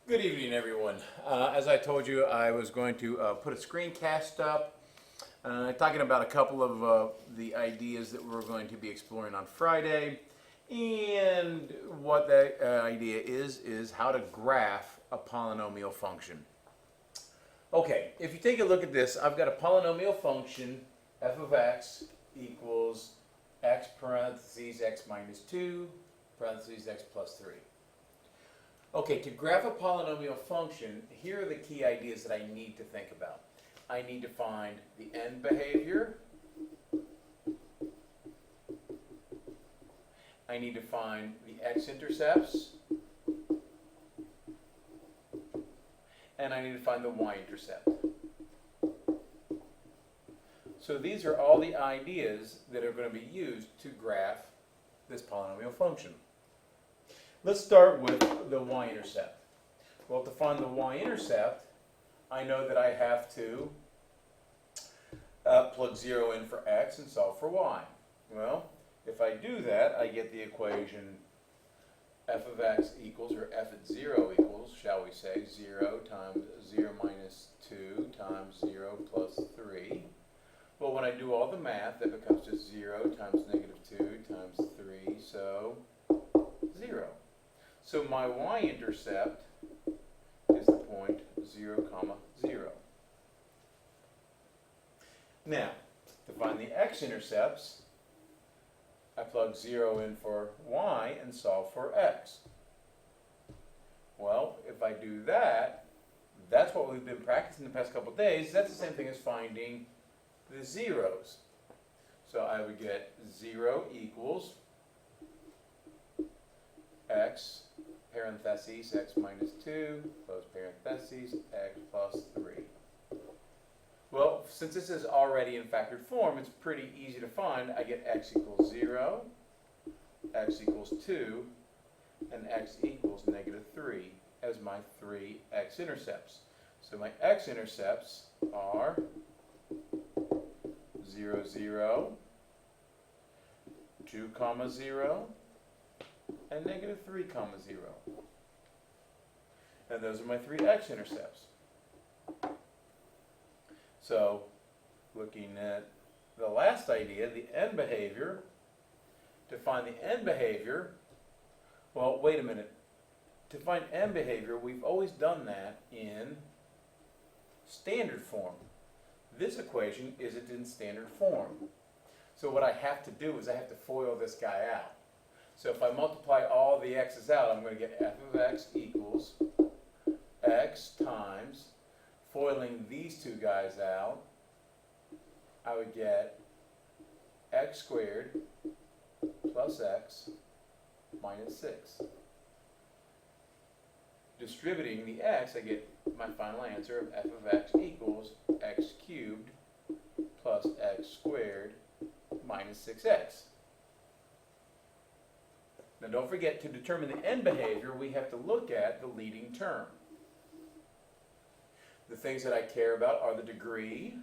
Good evening, everyone. As I told you, I was going to put a screencast up talking about a couple of the ideas that we're going to be exploring on Friday. And what that idea is how to graph a polynomial function. Okay, if you take a look at this, I've got a polynomial function, f of x equals x parentheses x minus 2 parentheses x plus 3. Okay, to graph a polynomial function, here are the key ideas that I need to think about. I need to find the end behavior. I need to find the x-intercepts. And I need to find the y-intercept. So these are all the ideas that are going to be used to graph this polynomial function. Let's start with the y-intercept. Well, to find the y-intercept, I know that I have to plug 0 in for x and solve for y. Well, if I do that, I get the equation f of x equals, or f at 0 equals, shall we say, 0 times 0 minus 2 times 0 plus 3. Well, when I do all the math, that becomes just 0 times negative 2 times 3, so 0. So my y-intercept is the point 0, 0. Now, to find the x-intercepts, I plug 0 in for y and solve for x. Well, if I do that, that's what we've been practicing the past couple of days. That's the same thing as finding the zeros. So I would get 0 equals x parentheses x minus 2 close parentheses x plus 3. Well, since this is already in factored form, it's pretty easy to find. I get x equals 0, x equals 2, and x equals negative 3 as my three x-intercepts. So my x-intercepts are 0, 0, 2, 0, and negative 3, 0. And those are my three x-intercepts. So, looking at the last idea, the end behavior, to find the end behavior, well, wait a minute. To find end behavior, we've always done that in standard form. This equation isn't in standard form. So what I have to do is I have to FOIL this guy out. So if I multiply all the x's out, I'm going to get f of x equals x times, foiling these two guys out, I would get x squared plus x minus 6. Distributing the x, I get my final answer of f of x equals x cubed plus x squared minus 6x. Now don't forget, to determine the end behavior, we have to look at the leading term. The things that I care about are the degree,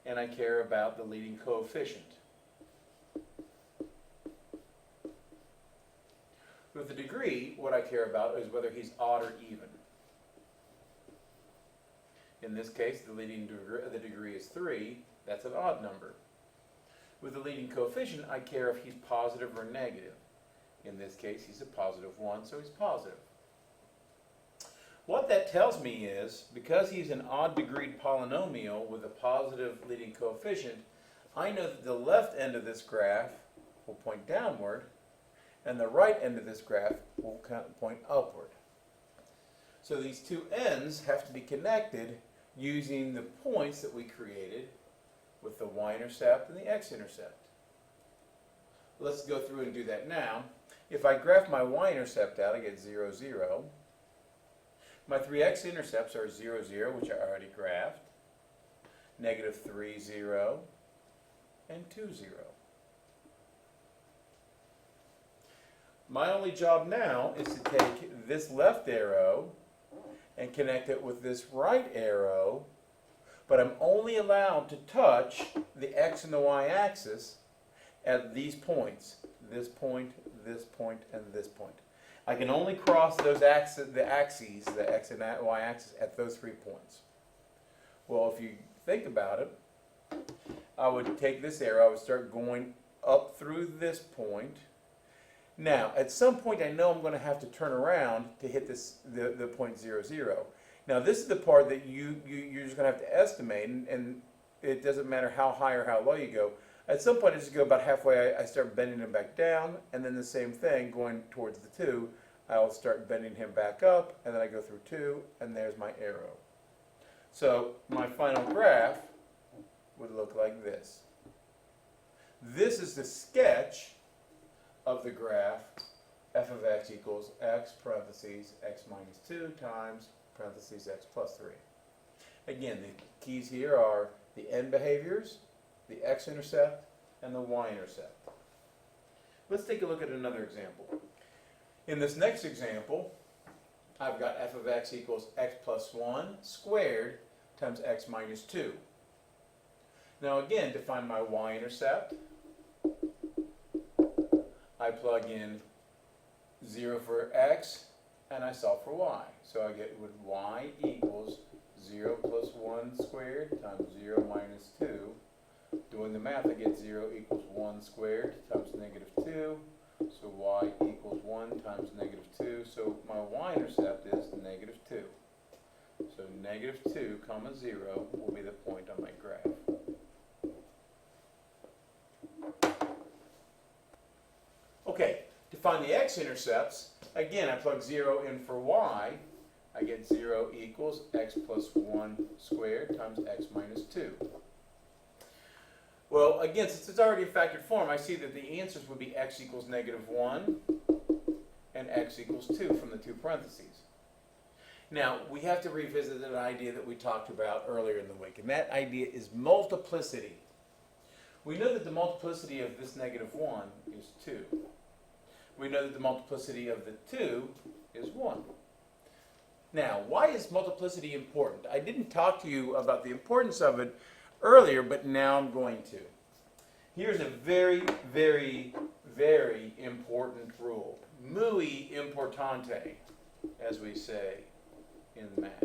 and I care about the leading coefficient. With the degree, what I care about is whether he's odd or even. In this case, the degree is 3. That's an odd number. With the leading coefficient, I care if he's positive or negative. In this case, he's a positive 1, so he's positive. What that tells me is, because he's an odd-degreed polynomial with a positive leading coefficient, I know that the left end of this graph will point downward, and the right end of this graph will point upward. So these two ends have to be connected using the points that we created with the y-intercept and the x-intercept. Let's go through and do that now. If I graph my y-intercept out, I get 0, 0. My three x-intercepts are 0, 0, which I already graphed, negative 3, 0, and 2, 0. My only job now is to take this left arrow and connect it with this right arrow, but I'm only allowed to touch the x and the y axis at these points, this point, and this point. I can only cross those axes, the axes, the x and y axis at those 3 points. Well, if you think about it, I would take this arrow, I would start going up through this point. Now, at some point I know I'm going to have to turn around to hit this, the point 0, 0. Now this is the part that you're just going to have to estimate, and it doesn't matter how high or how low you go. At some point I just go about halfway, I start bending him back down, and then the same thing going towards the 2, I'll start bending him back up, and then I go through 2, and there's my arrow. So my final graph would look like this. This is the sketch of the graph f of x equals x parentheses x minus 2 times parentheses x plus 3. Again, the keys here are the end behaviors, the x-intercept, and the y-intercept. Let's take a look at another example. In this next example, I've got f of x equals x plus 1 squared times x minus 2. Now again, to find my y-intercept, I plug in 0 for x, and I solve for y. So I get with y equals 0 plus 1 squared times 0 minus 2. Doing the math, I get 0 equals 1 squared times negative 2. So y equals 1 times negative 2. So my y-intercept is negative 2. So negative 2 comma 0 will be the point on my graph. Okay, to find the x-intercepts, again I plug 0 in for y. I get 0 equals x plus 1 squared times x minus 2. Well, again, since it's already a factored form, I see that the answers would be x equals negative 1 and x equals 2 from the 2 parentheses. Now, we have to revisit an idea that we talked about earlier in the week, and that idea is multiplicity. We know that the multiplicity of this negative 1 is 2. We know that the multiplicity of the 2 is 1. Now, why is multiplicity important? I didn't talk to you about the importance of it earlier, but now I'm going to. Here's a very, very, very important rule. Muy importante, as we say in math.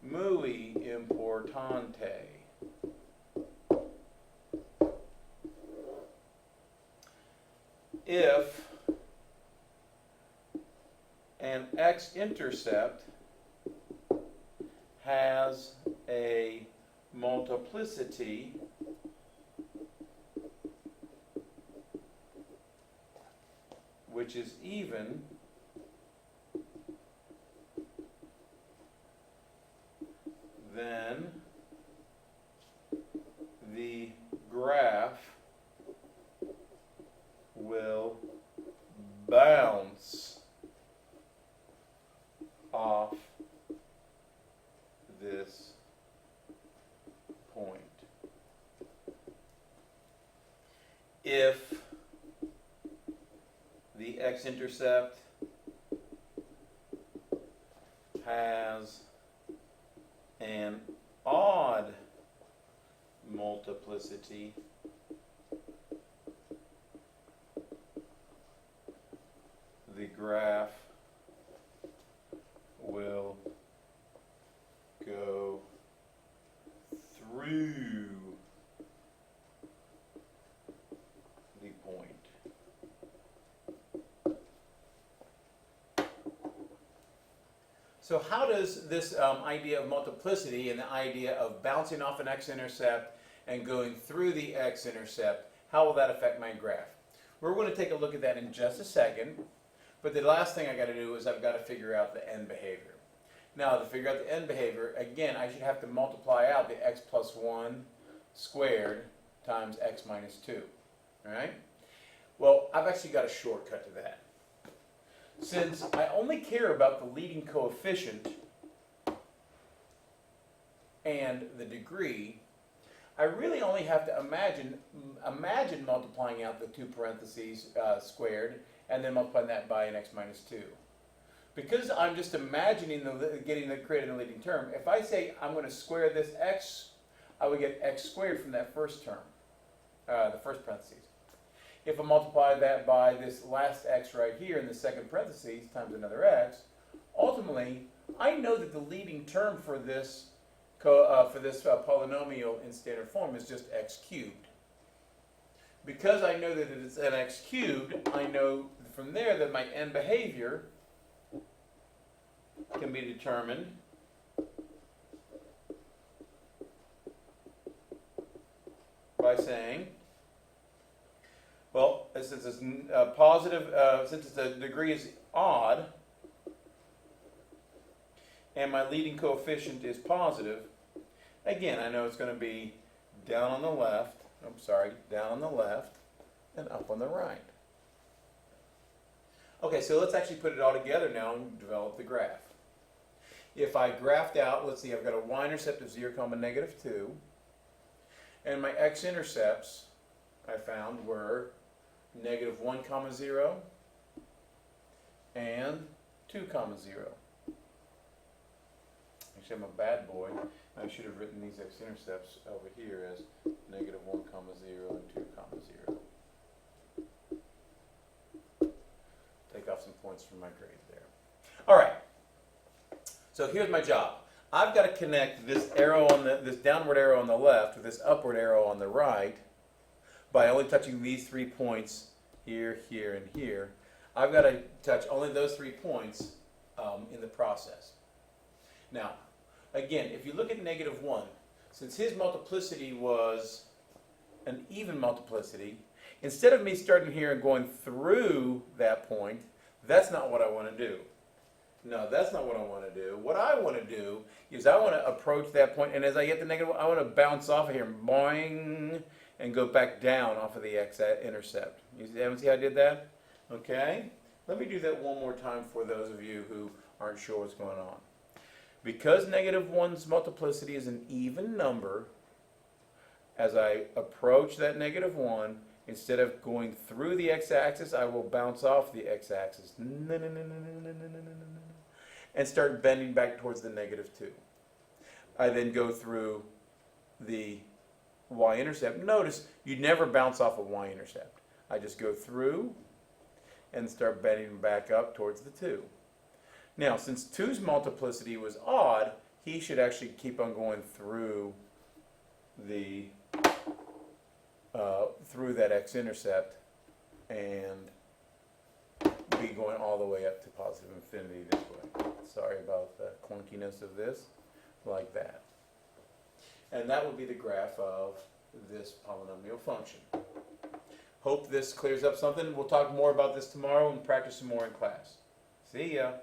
Muy importante. If an x-intercept has a multiplicity which is even, then the graph will bounce off this point. If the x-intercept has an odd multiplicity, the graph will go through the point. So how does this idea of multiplicity and the idea of bouncing off an x-intercept and going through the x-intercept, how will that affect my graph? We're going to take a look at that in just a second, but the last thing I got to do is I've got to figure out the end behavior. Now, to figure out the end behavior, again, I should have to multiply out the x plus 1 squared times x minus 2. All right? Well, I've actually got a shortcut to that. Since I only care about the leading coefficient and the degree, I really only have to imagine multiplying out the 2 parentheses squared and then multiplying that by an x minus 2. Because I'm just imagining creating the leading term, if I say I'm going to square this x, I would get x squared from that first term, the first parentheses. if I multiply that by this last x right here in the second parentheses times another x, ultimately, I know that the leading term for this polynomial in standard form is just x cubed. Because I know that it's an x cubed, I know from there that my end behavior can be determined by saying, well, since it's positive, since the degree is odd, and my leading coefficient is positive, again, I know it's going to be down on the left, down on the left, and up on the right. Okay, so let's actually put it all together now and develop the graph. If I graphed out, let's see, I've got a y-intercept of 0, -2, and my x-intercepts I found were -1, 0, and 2, 0. Actually, I'm a bad boy. I should have written these x-intercepts over here as -1, 0, and 2, 0. Take off some points from my grade there. All right. So here's my job. I've got to connect this arrow on this downward arrow on the left with this upward arrow on the right by only touching these 3 points here, here, and here. I've got to touch only those 3 points in the process. Now, again, if you look at -1, since his multiplicity was an even multiplicity, instead of me starting here and going through that point, that's not what I want to do. No, that's not what I want to do. What I want to do is I want to approach that point, and as I get the -1, I want to bounce off of here, boing, and go back down off of the x-intercept. You see how I did that? Okay? Let me do that one more time for those of you who aren't sure what's going on. Because -1's multiplicity is an even number, as I approach that -1, instead of going through the x-axis, I will bounce off the x-axis and start bending back towards the -2. I then go through the y-intercept. Notice you never bounce off a y-intercept. I just go through and start bending back up towards the 2. Now, since 2's multiplicity was odd, he should actually keep on going through the through that x-intercept and be going all the way up to positive infinity this way. Sorry about the clunkiness of this, like that. And that would be the graph of this polynomial function. Hope this clears up something. We'll talk more about this tomorrow and practice some more in class. See ya.